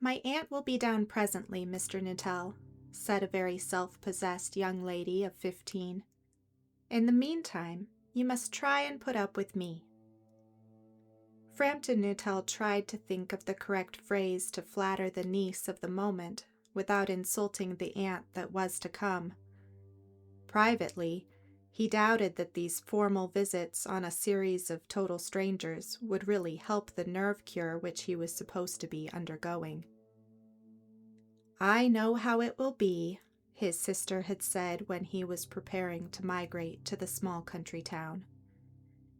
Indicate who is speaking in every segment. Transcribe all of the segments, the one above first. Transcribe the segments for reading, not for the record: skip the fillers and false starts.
Speaker 1: "My aunt will be down presently, Mr. Nuttel," said a very self-possessed young lady of 15. "In the meantime, you must try and put up with me." Framton Nuttel tried to think of the correct phrase to flatter the niece of the moment without insulting the aunt that was to come. Privately, he doubted that these formal visits on a series of total strangers would really help the nerve cure which he was supposed to be undergoing. "I know how it will be," his sister had said when he was preparing to migrate to the small country town.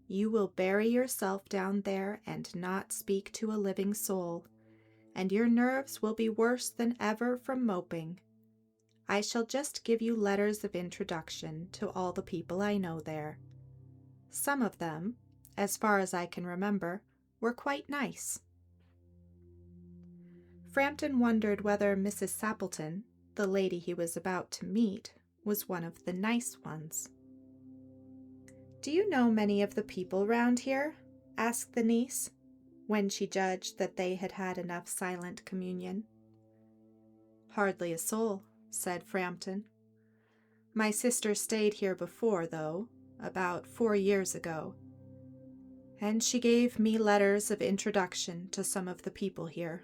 Speaker 1: "You will bury yourself down there and not speak to a living soul, and your nerves will be worse than ever from moping. I shall just give you letters of introduction to all the people I know there. Some of them, as far as I can remember, were quite nice." Framton wondered whether Mrs. Sappleton, the lady he was about to meet, was one of the nice ones. "Do you know many of the people round here?" asked the niece, when she judged that they had had enough silent communion. "Hardly a soul," said Framton. "My sister stayed here before, though, about 4 years ago, and she gave me letters of introduction to some of the people here."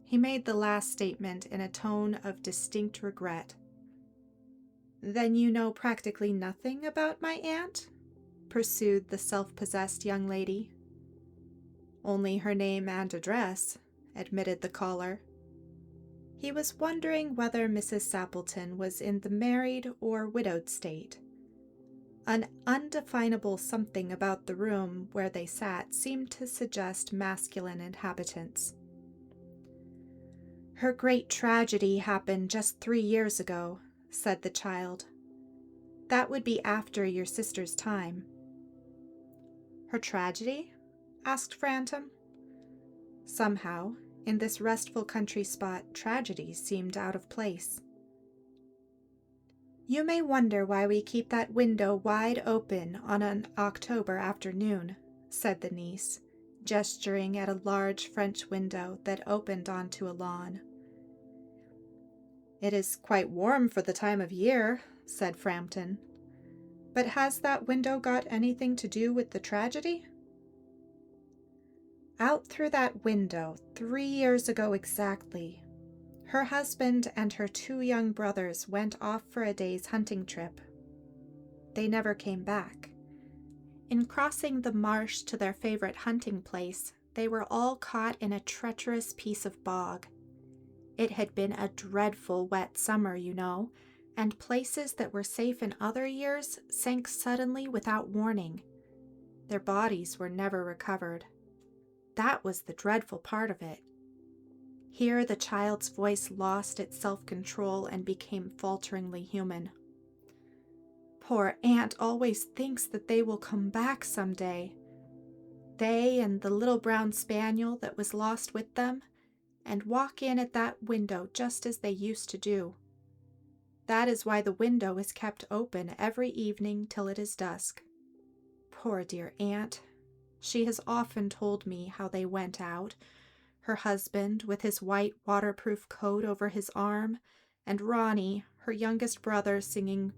Speaker 1: He made the last statement in a tone of distinct regret. "Then you know practically nothing about my aunt?" pursued the self-possessed young lady. "Only her name and address," admitted the caller. He was wondering whether Mrs. Sappleton was in the married or widowed state. An undefinable something about the room where they sat seemed to suggest masculine inhabitants. "Her great tragedy happened just 3 years ago," said the child. "That would be after your sister's time." "Her tragedy?" asked Framton. Somehow, in this restful country spot, tragedy seemed out of place. "You may wonder why we keep that window wide open on an October afternoon," said the niece, gesturing at a large French window that opened onto a lawn. "It is quite warm for the time of year," said Framton. "But has that window got anything to do with the tragedy?" "Out through that window, 3 years ago exactly, her husband and her 2 young brothers went off for a day's hunting trip. They never came back. In crossing the marsh to their favorite hunting place, they were all caught in a treacherous piece of bog. It had been a dreadful wet summer, you know, and places that were safe in other years sank suddenly without warning. Their bodies were never recovered. That was the dreadful part of it." Here the child's voice lost its self-control and became falteringly human. "Poor aunt always thinks that they will come back some day. They and the little brown spaniel that was lost with them, and walk in at that window just as they used to do. That is why the window is kept open every evening till it is dusk. Poor dear aunt. She has often told me how they went out, her husband with his white waterproof coat over his arm, and Ronnie, her youngest brother, singing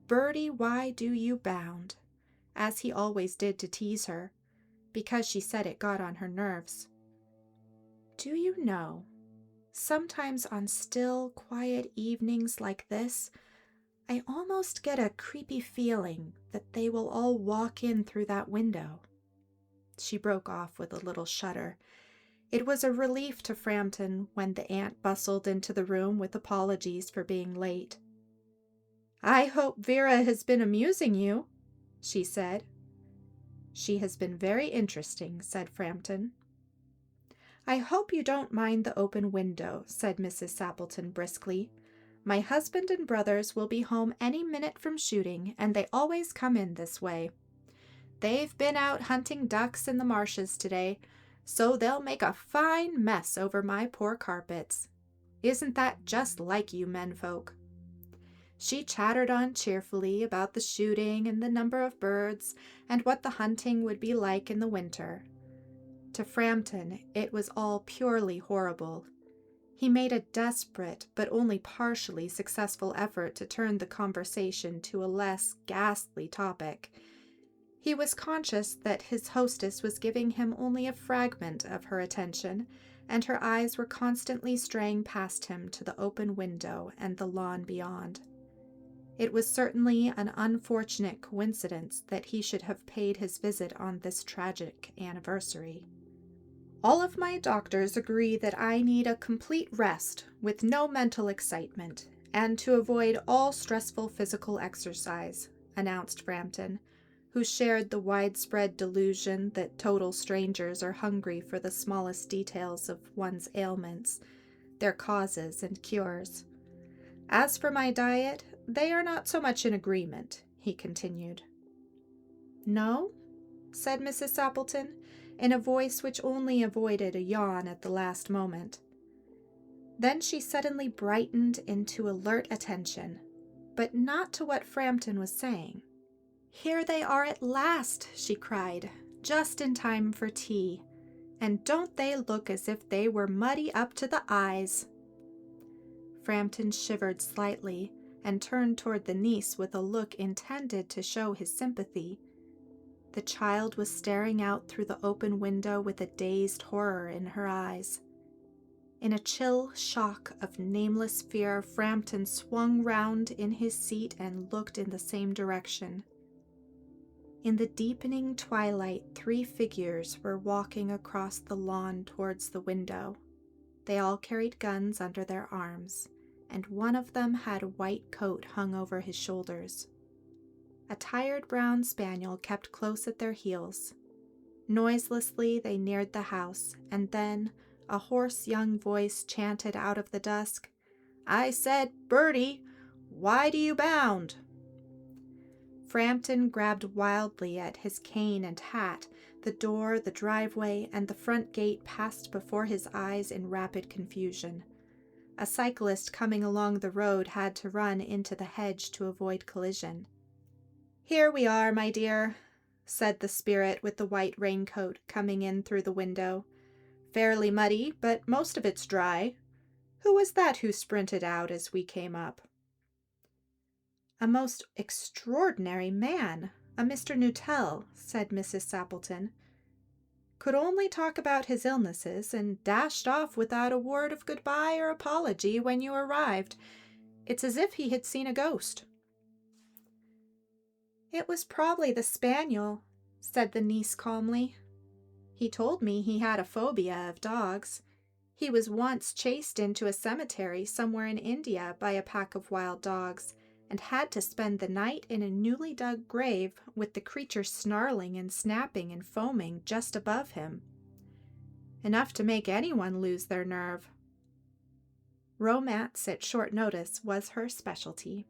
Speaker 1: 'Birdie, why do you bound?' as he always did to tease her, because she said it got on her nerves. Do you know, sometimes on still, quiet evenings like this, I almost get a creepy feeling that they will all walk in through that window." She broke off with a little shudder. It was a relief to Framton when the aunt bustled into the room with apologies for being late. "I hope Vera has been amusing you," she said. "She has been very interesting," said Framton. "I hope you don't mind the open window," said Mrs. Sappleton briskly. "My husband and brothers will be home any minute from shooting, and they always come in this way. They've been out hunting ducks in the marshes today, so they'll make a fine mess over my poor carpets. Isn't that just like you menfolk?" She chattered on cheerfully about the shooting and the number of birds and what the hunting would be like in the winter. To Framton, it was all purely horrible. He made a desperate but only partially successful effort to turn the conversation to a less ghastly topic. He was conscious that his hostess was giving him only a fragment of her attention, and her eyes were constantly straying past him to the open window and the lawn beyond. It was certainly an unfortunate coincidence that he should have paid his visit on this tragic anniversary. All of my doctors agree that I need a complete rest with no mental excitement, and to avoid all stressful physical exercise, announced Framton, who shared the widespread delusion that total strangers are hungry for the smallest details of one's ailments, their causes and cures. As for my diet, they are not so much in agreement, he continued. No? Said Mrs. Sappleton, in a voice which only avoided a yawn at the last moment. Then she suddenly brightened into alert attention, but not to what Framton was saying. Here they are at last, she cried, just in time for tea. And don't they look as if they were muddy up to the eyes? Framton shivered slightly and turned toward the niece with a look intended to show his sympathy. The child was staring out through the open window with a dazed horror in her eyes. In a chill shock of nameless fear, Framton swung round in his seat and looked in the same direction. In the deepening twilight, 3 figures were walking across the lawn towards the window. They all carried guns under their arms, and one of them had a white coat hung over his shoulders. A tired brown spaniel kept close at their heels. Noiselessly they neared the house, and then a hoarse young voice chanted out of the dusk, "I said, Bertie, why do you bound?" Framton grabbed wildly at his cane and hat. The door, the driveway, and the front gate passed before his eyes in rapid confusion. A cyclist coming along the road had to run into the hedge to avoid collision. "Here we are, my dear," said the spirit with the white raincoat coming in through the window. "Fairly muddy, but most of it's dry. Who was that who sprinted out as we came up?" "A most extraordinary man, a Mr. Nuttel," said Mrs. Sappleton. "Could only talk about his illnesses, and dashed off without a word of goodbye or apology when you arrived. It's as if he had seen a ghost." "It was probably the spaniel," said the niece calmly. "He told me he had a phobia of dogs. He was once chased into a cemetery somewhere in India by a pack of wild dogs, and had to spend the night in a newly dug grave with the creature snarling and snapping and foaming just above him. Enough to make anyone lose their nerve." Romance at short notice was her specialty.